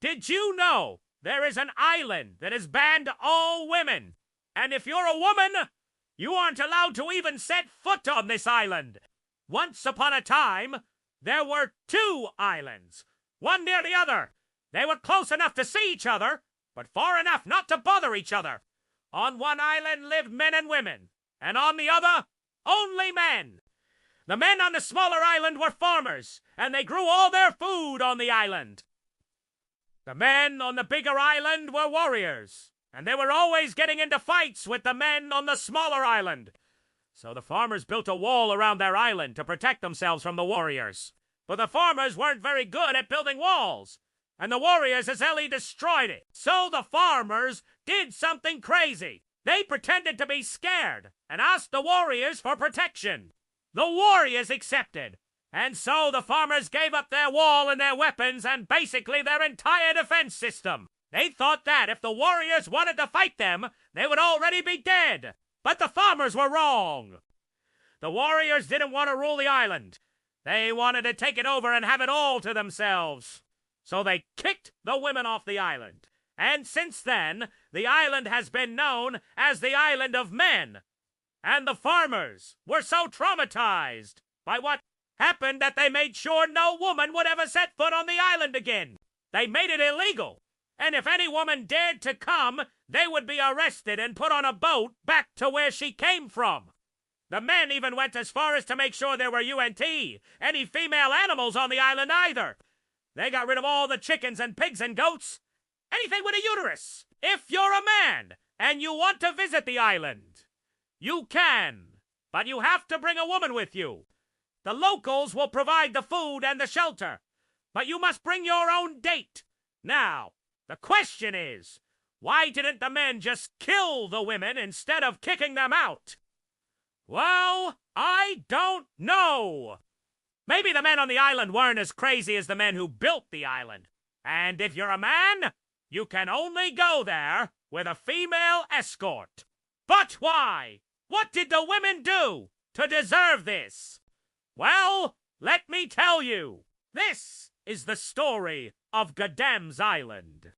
Did you know there is an island that has banned all women? And if you're a woman, you aren't allowed to even set foot on this island. Once upon a time, there were 2 islands, one near the other. They were close enough to see each other, but far enough not to bother each other. On one island lived men and women, and on the other, only men. The men on the smaller island were farmers, and they grew all their food on the island. The men on the bigger island were warriors, and they were always getting into fights with the men on the smaller island. So the farmers built a wall around their island to protect themselves from the warriors. But the farmers weren't very good at building walls, and the warriors easily destroyed it. So the farmers did something crazy. They pretended to be scared and asked the warriors for protection. The warriors accepted, and so the farmers gave up their wall and their weapons and basically their entire defense system. They thought that if the warriors wanted to fight them, they would already be dead. But the farmers were wrong. The warriors didn't want to rule the island. They wanted to take it over and have it all to themselves. So they kicked the women off the island. And since then, the island has been known as the Island of Men. And the farmers were so traumatized by what happened that they made sure no woman would ever set foot on the island again. They made it illegal. And if any woman dared to come, they would be arrested and put on a boat back to where she came from. The men even went as far as to make sure there were any female animals on the island either. They got rid of all the chickens and pigs and goats. Anything with a uterus. If you're a man and you want to visit the island, you can, but you have to bring a woman with you. The locals will provide the food and the shelter, but you must bring your own date. Now, the question is, why didn't the men just kill the women instead of kicking them out? Well, I don't know. Maybe the men on the island weren't as crazy as the men who built the island. And if you're a man, you can only go there with a female escort. But why? What did the women do to deserve this? Well, let me tell you. This is the story of Goddam's Island.